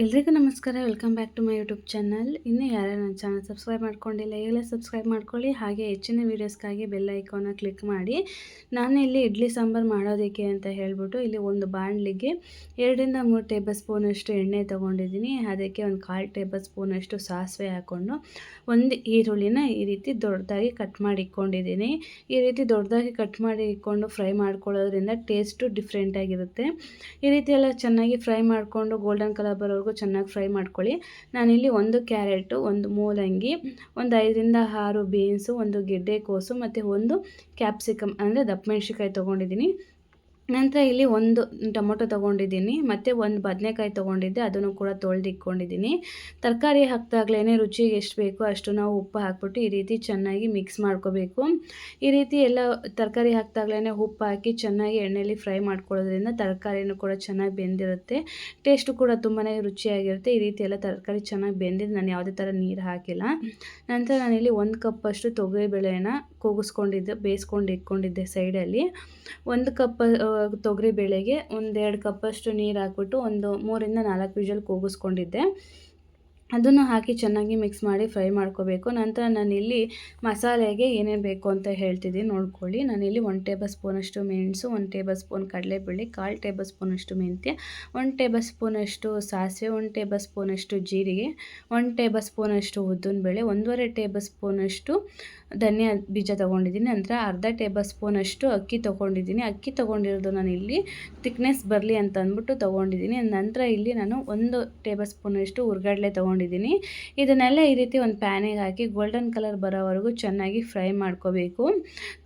ಎಲ್ರಿಗೂ ನಮಸ್ಕಾರ. Welcome back to my YouTube channel. ಇನ್ನೂ ಯಾರು ನನ್ನ ಚಾನಲ್ ಸಬ್ಸ್ಕ್ರೈಬ್ ಮಾಡ್ಕೊಂಡಿಲ್ಲ, ಈಗಲೇ ಸಬ್ಸ್ಕ್ರೈಬ್ ಮಾಡ್ಕೊಳ್ಳಿ. ಹಾಗೆ ಹೆಚ್ಚಿನ ವೀಡಿಯೋಸ್ಗಾಗಿ ಬೆಲ್ ಐಕಾನ್ನ ಕ್ಲಿಕ್ ಮಾಡಿ. ನಾನು ಇಲ್ಲಿ ಇಡ್ಲಿ ಸಾಂಬಾರು ಮಾಡೋದಕ್ಕೆ ಅಂತ ಹೇಳ್ಬಿಟ್ಟು ಇಲ್ಲಿ ಒಂದು ಬಾಣಲಿಗೆ 2-3 ಟೇಬಲ್ ಸ್ಪೂನಷ್ಟು ಎಣ್ಣೆ ತೊಗೊಂಡಿದ್ದೀನಿ. ಅದಕ್ಕೆ ಒಂದು 1/4 ಟೇಬಲ್ ಸ್ಪೂನಷ್ಟು ಸಾಸಿವೆ ಹಾಕ್ಕೊಂಡು ಒಂದು ಈರುಳ್ಳಿನ ಈ ರೀತಿ ದೊಡ್ಡದಾಗಿ ಕಟ್ ಮಾಡಿ ಇಟ್ಕೊಂಡಿದ್ದೀನಿ. ಈ ರೀತಿ ದೊಡ್ಡದಾಗಿ ಕಟ್ ಮಾಡಿ ಇಟ್ಕೊಂಡು ಫ್ರೈ ಮಾಡ್ಕೊಳ್ಳೋದ್ರಿಂದ ಟೇಸ್ಟು ಡಿಫ್ರೆಂಟಾಗಿರುತ್ತೆ. ಈ ರೀತಿ ಎಲ್ಲ ಚೆನ್ನಾಗಿ ಫ್ರೈ ಮಾಡಿಕೊಂಡು ಗೋಲ್ಡನ್ ಕಲರ್ ಬರೋವರೆಗೂ ಚೆನ್ನಾಗಿ ಫ್ರೈ ಮಾಡ್ಕೊಳ್ಳಿ. ನಾನಿಲ್ಲಿ ಒಂದು ಕ್ಯಾರೆಟು, ಒಂದು ಮೂಲಂಗಿ, ಒಂದು 5-6 ಬೀನ್ಸು, ಒಂದು ಗೆಡ್ಡೆಕೋಸು ಮತ್ತು ಒಂದು ಕ್ಯಾಪ್ಸಿಕಮ್ ಅಂದರೆ ದಪ್ಪ ಮೆಣಸಿನ್ಕಾಯಿ ತೊಗೊಂಡಿದ್ದೀನಿ. ನಂತರ ಇಲ್ಲಿ ಒಂದು ಟೊಮೊಟೊ ತೊಗೊಂಡಿದ್ದೀನಿ ಮತ್ತು ಒಂದು ಬದನೆಕಾಯಿ ತೊಗೊಂಡಿದ್ದೆ, ಅದನ್ನು ಕೂಡ ತೊಳೆದು ಇಟ್ಕೊಂಡಿದ್ದೀನಿ. ತರಕಾರಿ ಹಾಕಿದಾಗ್ಲೇ ರುಚಿಗೆ ಎಷ್ಟು ಬೇಕೋ ಅಷ್ಟು ನಾವು ಉಪ್ಪು ಹಾಕ್ಬಿಟ್ಟು ಈ ರೀತಿ ಚೆನ್ನಾಗಿ ಮಿಕ್ಸ್ ಮಾಡ್ಕೋಬೇಕು. ಈ ರೀತಿ ಎಲ್ಲ ತರಕಾರಿ ಹಾಕಿದಾಗ್ಲೇ ಉಪ್ಪು ಹಾಕಿ ಚೆನ್ನಾಗಿ ಎಣ್ಣೆಯಲ್ಲಿ ಫ್ರೈ ಮಾಡ್ಕೊಳ್ಳೋದ್ರಿಂದ ತರಕಾರಿನೂ ಕೂಡ ಚೆನ್ನಾಗಿ ಬೆಂದಿರುತ್ತೆ, ಟೇಸ್ಟು ಕೂಡ ತುಂಬಾ ರುಚಿಯಾಗಿರುತ್ತೆ. ಈ ರೀತಿ ಎಲ್ಲ ತರಕಾರಿ ಚೆನ್ನಾಗಿ ಬೆಂದಿದ್ದು ನಾನು ಯಾವುದೇ ಥರ ನೀರು ಹಾಕಿಲ್ಲ. ನಂತರ ನಾನಿಲ್ಲಿ 1 ಕಪ್ಪಷ್ಟು ತೊಗರಿಬೇಳೆನ ಬೇಯಿಸ್ಕೊಂಡು ಇಟ್ಕೊಂಡಿದ್ದೆ ಸೈಡಲ್ಲಿ. 1 ಕಪ್ ತೊಗರಿಬೇಳೆಗೆ 1-2 ಕಪ್ಪಷ್ಟು ನೀರು ಹಾಕ್ಬಿಟ್ಟು ಒಂದು 3-4 ವಿಷಲ್ ಕೂಗಿಸ್ಕೊಂಡಿದ್ದೆ. ಅದನ್ನು ಹಾಕಿ ಚೆನ್ನಾಗಿ ಮಿಕ್ಸ್ ಮಾಡಿ ಫ್ರೈ ಮಾಡ್ಕೋಬೇಕು. ನಂತರ ನಾನಿಲ್ಲಿ ಮಸಾಲೆಗೆ ಏನೇನು ಬೇಕು ಅಂತ ಹೇಳ್ತಿದ್ದೀನಿ ನೋಡ್ಕೊಳ್ಳಿ. ನಾನಿಲ್ಲಿ 1 ಟೇಬಲ್ ಸ್ಪೂನಷ್ಟು ಮೆಣಸು, 1 ಟೇಬಲ್ ಸ್ಪೂನ್ ಕಡಲೆಬೇಳೆ, 1/4 ಟೇಬಲ್ ಸ್ಪೂನಷ್ಟು ಮೆಂತ್ಯ, 1 ಟೇಬಲ್ ಸ್ಪೂನಷ್ಟು ಸಾಸಿವೆ, 1 ಟೇಬಲ್ ಸ್ಪೂನಷ್ಟು ಜೀರಿಗೆ, 1 ಟೇಬಲ್ ಸ್ಪೂನಷ್ಟು ಉದ್ದಿನಬೇಳೆ, 1.5 ಟೇಬಲ್ ಸ್ಪೂನಷ್ಟು ಧನಿಯಾ ಬೀಜ ತೊಗೊಂಡಿದ್ದೀನಿ. ನಂತರ ಅರ್ಧ ಟೇಬಲ್ ಸ್ಪೂನಷ್ಟು ಅಕ್ಕಿ ತೊಗೊಂಡಿದ್ದೀನಿ. ಅಕ್ಕಿ ತೊಗೊಂಡಿರೋದು ನಾನಿಲ್ಲಿ ಥಿಕ್ನೆಸ್ ಬರಲಿ ಅಂತ ಅಂದ್ಬಿಟ್ಟು ತೊಗೊಂಡಿದ್ದೀನಿ. ನಂತರ ಇಲ್ಲಿ ನಾನು 1 ಟೇಬಲ್ ಸ್ಪೂನಷ್ಟು ಹುರ್ಗಡ್ಲೆ ತೊಗೊಂಡಿದ್ದೀನಿ. ಇದನ್ನೆಲ್ಲ ಈ ರೀತಿ ಒಂದು ಪ್ಯಾನಿಗೆ ಹಾಕಿ ಗೋಲ್ಡನ್ ಕಲರ್ ಬರೋವರೆಗೂ ಚೆನ್ನಾಗಿ ಫ್ರೈ ಮಾಡ್ಕೋಬೇಕು.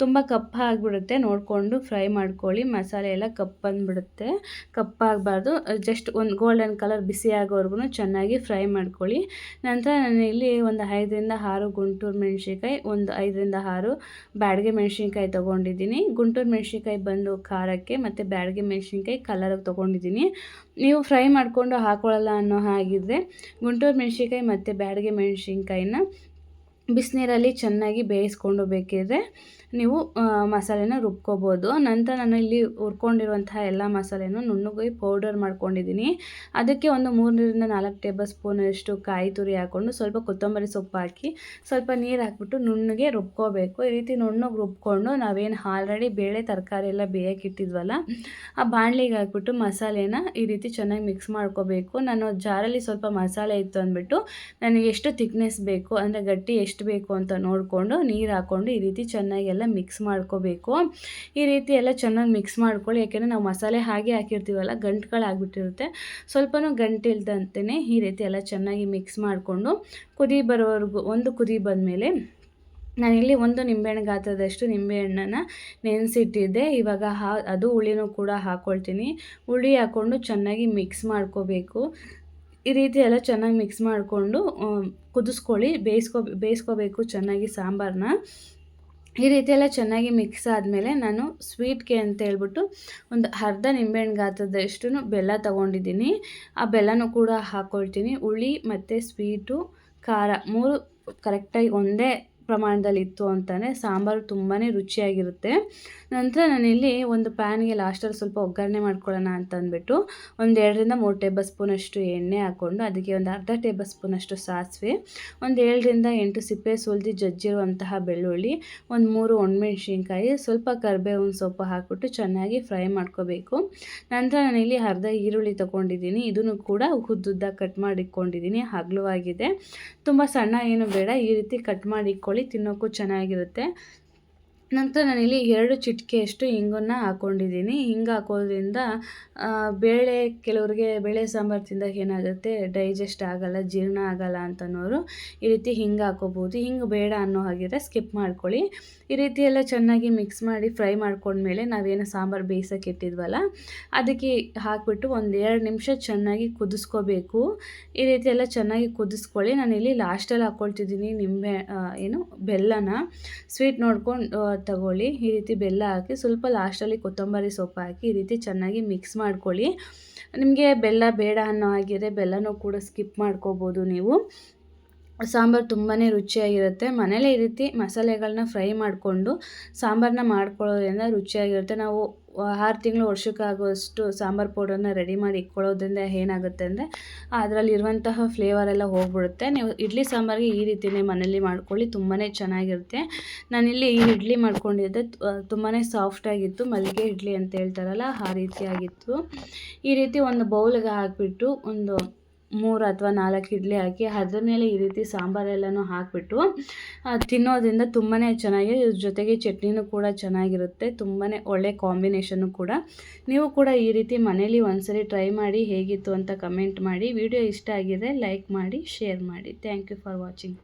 ತುಂಬ ಕಪ್ಪಾಗಿಬಿಡುತ್ತೆ, ನೋಡಿಕೊಂಡು ಫ್ರೈ ಮಾಡ್ಕೊಳ್ಳಿ. ಮಸಾಲೆ ಎಲ್ಲ ಕಪ್ಪಂದುಬಿಡುತ್ತೆ, ಕಪ್ಪಾಗಬಾರ್ದು. ಜಸ್ಟ್ ಒಂದು ಗೋಲ್ಡನ್ ಕಲರ್ ಬಿಸಿ ಆಗೋವರೆಗೂ ಚೆನ್ನಾಗಿ ಫ್ರೈ ಮಾಡ್ಕೊಳ್ಳಿ. ನಂತರ ನಾನು ಇಲ್ಲಿ ಒಂದು 5-6 ಗುಂಟೂರು ಮೆಣಸಿನ್ಕಾಯಿ, ಒಂದು 5-6 ಬ್ಯಾಡಗೆ ಮೆಣಸಿನ್ಕಾಯಿ ತೊಗೊಂಡಿದ್ದೀನಿ. ಗುಂಟೂರು ಮೆಣಸಿನ್ಕಾಯಿ ಬಂದು ಖಾರಕ್ಕೆ ಮತ್ತು ಬ್ಯಾಡಗೆ ಮೆಣಸಿನ್ಕಾಯಿ ಕಲರಿಗೆ ತೊಗೊಂಡಿದ್ದೀನಿ. ನೀವು ಫ್ರೈ ಮಾಡಿಕೊಂಡು ಹಾಕೊಳ್ಳಲ್ಲ ಅನ್ನೋ ಹಾಗಿದ್ರೆ ಗುಂಟೂರು ಮೆಣಸಿನ್ಕಾಯಿ ಮತ್ತು ಬ್ಯಾಡಗೆ ಮೆಣಸಿನ್ಕಾಯಿನ ಬಿಸಿನೀರಲ್ಲಿ ಚೆನ್ನಾಗಿ ಬೇಯಿಸ್ಕೊಂಡು ಬೇಕಿದ್ರೆ ನೀವು ಮಸಾಲೆನ ರುಬ್ಕೋಬೋದು. ನಂತರ ನಾನು ಇಲ್ಲಿ ಹುರ್ಕೊಂಡಿರುವಂತಹ ಎಲ್ಲ ಮಸಾಲೆನೂ ನುಣ್ಣಗೆ ಪೌಡರ್ ಮಾಡ್ಕೊಂಡಿದ್ದೀನಿ. ಅದಕ್ಕೆ ಒಂದು 3-4 ಟೇಬಲ್ ಸ್ಪೂನಷ್ಟು ಕಾಯಿ ತುರಿ ಹಾಕ್ಕೊಂಡು ಸ್ವಲ್ಪ ಕೊತ್ತಂಬರಿ ಸೊಪ್ಪು ಹಾಕಿ ಸ್ವಲ್ಪ ನೀರು ಹಾಕ್ಬಿಟ್ಟು ನುಣ್ಣಗೆ ರುಬ್ಕೋಬೇಕು. ಈ ರೀತಿ ನುಣ್ಣಗೆ ರುಬ್ಕೊಂಡು ನಾವೇನು ಆಲ್ರೆಡಿ ಬೇಳೆ ತರಕಾರಿ ಎಲ್ಲ ಬೇಯಕ್ಕಿಟ್ಟಿದ್ವಲ್ಲ ಆ ಬಾಣಲಿಗೆ ಹಾಕ್ಬಿಟ್ಟು ಮಸಾಲೆನ ಈ ರೀತಿ ಚೆನ್ನಾಗಿ ಮಿಕ್ಸ್ ಮಾಡ್ಕೋಬೇಕು. ನಾನು ಜಾರಲ್ಲಿ ಸ್ವಲ್ಪ ಮಸಾಲೆ ಇತ್ತು ಅಂದ್ಬಿಟ್ಟು ನನಗೆ ಎಷ್ಟು ಥಿಕ್ನೆಸ್ ಬೇಕು ಅಂದರೆ ಗಟ್ಟಿ ಎಷ್ಟು ಬೇಕು ಅಂತ ನೋಡಿಕೊಂಡು ನೀರು ಹಾಕ್ಕೊಂಡು ಈ ರೀತಿ ಚೆನ್ನಾಗಿ ಎಲ್ಲ ಮಿಕ್ಸ್ ಮಾಡ್ಕೋಬೇಕು. ಈ ರೀತಿ ಎಲ್ಲ ಚೆನ್ನಾಗಿ ಮಿಕ್ಸ್ ಮಾಡ್ಕೊಳ್ಳಿ, ಯಾಕೆಂದರೆ ನಾವು ಮಸಾಲೆ ಹಾಗೆ ಹಾಕಿರ್ತೀವಲ್ಲ ಗಂಟುಗಳಾಗ್ಬಿಟ್ಟಿರುತ್ತೆ. ಸ್ವಲ್ಪನೂ ಗಂಟಿಲ್ದಂತೆಯೇ ಈ ರೀತಿ ಎಲ್ಲ ಚೆನ್ನಾಗಿ ಮಿಕ್ಸ್ ಮಾಡಿಕೊಂಡು ಕುದಿ ಬರೋವರೆಗೂ, ಒಂದು ಕುದಿ ಬಂದಮೇಲೆ ನಾನಿಲ್ಲಿ ಒಂದು ನಿಂಬೆಹಣ್ಣು ಗಾತ್ರದಷ್ಟು ನಿಂಬೆಹಣ್ಣನ್ನು ನೆನೆಸಿಟ್ಟಿದ್ದೆ. ಇವಾಗ ಅದು ಹುಳಿನೂ ಕೂಡ ಹಾಕ್ಕೊಳ್ತೀನಿ. ಹುಳಿ ಹಾಕ್ಕೊಂಡು ಚೆನ್ನಾಗಿ ಮಿಕ್ಸ್ ಮಾಡ್ಕೋಬೇಕು. ಈ ರೀತಿ ಎಲ್ಲ ಚೆನ್ನಾಗಿ ಮಿಕ್ಸ್ ಮಾಡಿಕೊಂಡು ಕುದಿಸ್ಕೊಳ್ಳಿ, ಬೇಯಿಸ್ಕೋಬೇಕು ಚೆನ್ನಾಗಿ ಸಾಂಬಾರನ್ನ. ಈ ರೀತಿ ಎಲ್ಲ ಚೆನ್ನಾಗಿ ಮಿಕ್ಸ್ ಆದಮೇಲೆ ನಾನು ಸ್ವೀಟ್ಗೆ ಅಂತ ಹೇಳ್ಬಿಟ್ಟು ಒಂದು ಅರ್ಧ ನಿಂಬೆಹಣ್ಣು ಗಾತ್ರದಷ್ಟು ಬೆಲ್ಲ ತೊಗೊಂಡಿದ್ದೀನಿ. ಆ ಬೆಲ್ಲನೂ ಕೂಡ ಹಾಕ್ಕೊಳ್ತೀನಿ. ಹುಳಿ ಮತ್ತು ಸ್ವೀಟು, ಖಾರ 3 ಕರೆಕ್ಟಾಗಿ ಒಂದೇ ಪ್ರಮಾಣದಲ್ಲಿತ್ತು ಅಂತಲೇ ಸಾಂಬಾರು ತುಂಬಾ ರುಚಿಯಾಗಿರುತ್ತೆ. ನಂತರ ನಾನಿಲ್ಲಿ ಒಂದು ಪ್ಯಾನ್ಗೆ ಲಾಸ್ಟಲ್ಲಿ ಸ್ವಲ್ಪ ಒಗ್ಗರಣೆ ಮಾಡ್ಕೊಳ್ಳೋಣ ಅಂತ ಅಂದ್ಬಿಟ್ಟು ಒಂದು 2-3 ಟೇಬಲ್ ಸ್ಪೂನಷ್ಟು ಎಣ್ಣೆ ಹಾಕ್ಕೊಂಡು ಅದಕ್ಕೆ ಒಂದು ಅರ್ಧ ಟೇಬಲ್ ಸ್ಪೂನಷ್ಟು ಸಾಸಿವೆ, ಒಂದು 7-8 ಸಿಪ್ಪೆ ಸುಲಿದು ಜಜ್ಜಿರುವಂತಹ ಬೆಳ್ಳುಳ್ಳಿ, ಒಂದು 3 ಒಣಮೆಣ್ಸಿನ್ಕಾಯಿ, ಸ್ವಲ್ಪ ಕರಿಬೇವಿನ ಸೊಪ್ಪು ಹಾಕ್ಬಿಟ್ಟು ಚೆನ್ನಾಗಿ ಫ್ರೈ ಮಾಡ್ಕೋಬೇಕು. ನಂತರ ನಾನಿಲ್ಲಿ ಅರ್ಧ ಈರುಳ್ಳಿ ತೊಗೊಂಡಿದ್ದೀನಿ. ಇದನ್ನು ಕೂಡ ಉದ್ದುದ್ದ ಕಟ್ ಮಾಡಿಟ್ಕೊಂಡಿದ್ದೀನಿ, ಅಗಲವಾಗಿದೆ, ತುಂಬ ಸಣ್ಣ ಏನು ಬೇಡ. ಈ ರೀತಿ ಕಟ್ ಮಾಡಿಟ್ಕೊಳ್ಳಿ, ತಿನ್ನೋಕ್ಕೂ ಚೆನ್ನಾಗಿರುತ್ತೆ. ನಂತರ ನಾನಿಲ್ಲಿ 2 ಚಿಟಿಕೆಯಷ್ಟು ಹಿಂಗನ್ನು ಹಾಕ್ಕೊಂಡಿದ್ದೀನಿ. ಹಿಂಗೆ ಹಾಕೋದ್ರಿಂದ ಬೇಳೆ, ಕೆಲವ್ರಿಗೆ ಬೇಳೆ ಸಾಂಬಾರು ತಿಂದಾಗ ಏನಾಗುತ್ತೆ ಡೈಜೆಸ್ಟ್ ಆಗೋಲ್ಲ, ಜೀರ್ಣ ಆಗೋಲ್ಲ ಅಂತನೋರು ಈ ರೀತಿ ಹಿಂಗೆ ಹಾಕೋಬೋದು. ಹಿಂಗೆ ಬೇಡ ಅನ್ನೋ ಹಾಗಿದ್ರೆ ಸ್ಕಿಪ್ ಮಾಡ್ಕೊಳ್ಳಿ. ಈ ರೀತಿ ಎಲ್ಲ ಚೆನ್ನಾಗಿ ಮಿಕ್ಸ್ ಮಾಡಿ ಫ್ರೈ ಮಾಡ್ಕೊಂಡ್ಮೇಲೆ ನಾವೇನು ಸಾಂಬಾರು ಬೇಯಿಸೋಕೆ ಇಟ್ಟಿದ್ವಲ್ಲ ಅದಕ್ಕೆ ಹಾಕಿಬಿಟ್ಟು ಒಂದು 2 ನಿಮಿಷ ಚೆನ್ನಾಗಿ ಕುದಿಸ್ಕೋಬೇಕು. ಈ ರೀತಿ ಎಲ್ಲ ಚೆನ್ನಾಗಿ ಕುದಿಸ್ಕೊಳ್ಳಿ. ನಾನಿಲ್ಲಿ ಲಾಸ್ಟಲ್ಲಿ ಹಾಕ್ಕೊಳ್ತಿದ್ದೀನಿ ಬೆಲ್ಲನ. ಸ್ವೀಟ್ ನೋಡ್ಕೊಂಡು ತಗೊಳ್ಳಿ. ಈ ರೀತಿ ಬೆಲ್ಲ ಹಾಕಿ ಸ್ವಲ್ಪ ಲಾಸ್ಟಲ್ಲಿ ಕೊತ್ತಂಬರಿ ಸೊಪ್ಪು ಹಾಕಿ ಈ ರೀತಿ ಚೆನ್ನಾಗಿ ಮಿಕ್ಸ್ ಮಾಡ್ಕೊಳ್ಳಿ. ನಿಮಗೆ ಬೆಲ್ಲ ಬೇಡ ಅನ್ನೋ ಹಾಗಿದ್ರೆ ಬೆಲ್ಲನೂ ಕೂಡ ಸ್ಕಿಪ್ ಮಾಡ್ಕೋಬೋದು ನೀವು. ಸಾಂಬಾರು ತುಂಬಾ ರುಚಿಯಾಗಿರುತ್ತೆ. ಮನೇಲೇ ಈ ರೀತಿ ಮಸಾಲೆಗಳನ್ನ ಫ್ರೈ ಮಾಡಿಕೊಂಡು ಸಾಂಬಾರನ್ನ ಮಾಡ್ಕೊಳ್ಳೋದ್ರಿಂದ ರುಚಿಯಾಗಿರುತ್ತೆ. ನಾವು 6 ತಿಂಗಳು ವರ್ಷಕ್ಕಾಗುವಷ್ಟು ಸಾಂಬಾರು ಪೌಡರ್ನ ರೆಡಿ ಮಾಡಿ ಇಟ್ಕೊಳ್ಳೋದ್ರಿಂದ ಏನಾಗುತ್ತೆ ಅಂದರೆ ಅದರಲ್ಲಿರುವಂತಹ ಫ್ಲೇವರ್ ಎಲ್ಲ ಹೋಗ್ಬಿಡುತ್ತೆ. ನೀವು ಇಡ್ಲಿ ಸಾಂಬಾರಿಗೆ ಈ ರೀತಿಯೇ ಮನೇಲಿ ಮಾಡ್ಕೊಳ್ಳಿ, ತುಂಬಾ ಚೆನ್ನಾಗಿರುತ್ತೆ. ನಾನಿಲ್ಲಿ ಈ ಇಡ್ಲಿ ಮಾಡ್ಕೊಂಡಿದ್ದೆ ತುಂಬಾ ಸಾಫ್ಟಾಗಿತ್ತು, ಮಲ್ಲಿಗೆ ಇಡ್ಲಿ ಅಂತ ಹೇಳ್ತಾರಲ್ಲ ಆ ರೀತಿಯಾಗಿತ್ತು. ಈ ರೀತಿ ಒಂದು ಬೌಲ್ಗೆ ಹಾಕಿಬಿಟ್ಟು ಒಂದು 3 ಅಥವಾ 4 ಇಡ್ಲಿ ಹಾಕಿ ಅದ್ರ ಮೇಲೆ ಈ ರೀತಿ ಸಾಂಬಾರೆಲ್ಲನೂ ಹಾಕಿಬಿಟ್ಟು ತಿನ್ನೋದ್ರಿಂದ ತುಂಬಾ ಚೆನ್ನಾಗಿ, ಇದ್ರ ಜೊತೆಗೆ ಚಟ್ನಿನೂ ಕೂಡ ಚೆನ್ನಾಗಿರುತ್ತೆ, ತುಂಬಾ ಒಳ್ಳೆ ಕಾಂಬಿನೇಷನ್ನು ಕೂಡ. ನೀವು ಕೂಡ ಈ ರೀತಿ ಮನೇಲಿ ಒಂದ್ಸರಿ ಟ್ರೈ ಮಾಡಿ ಹೇಗಿತ್ತು ಅಂತ ಕಮೆಂಟ್ ಮಾಡಿ. ವಿಡಿಯೋ ಇಷ್ಟ ಆಗಿದ್ರೆ ಲೈಕ್ ಮಾಡಿ, ಶೇರ್ ಮಾಡಿ. Thank you for watching.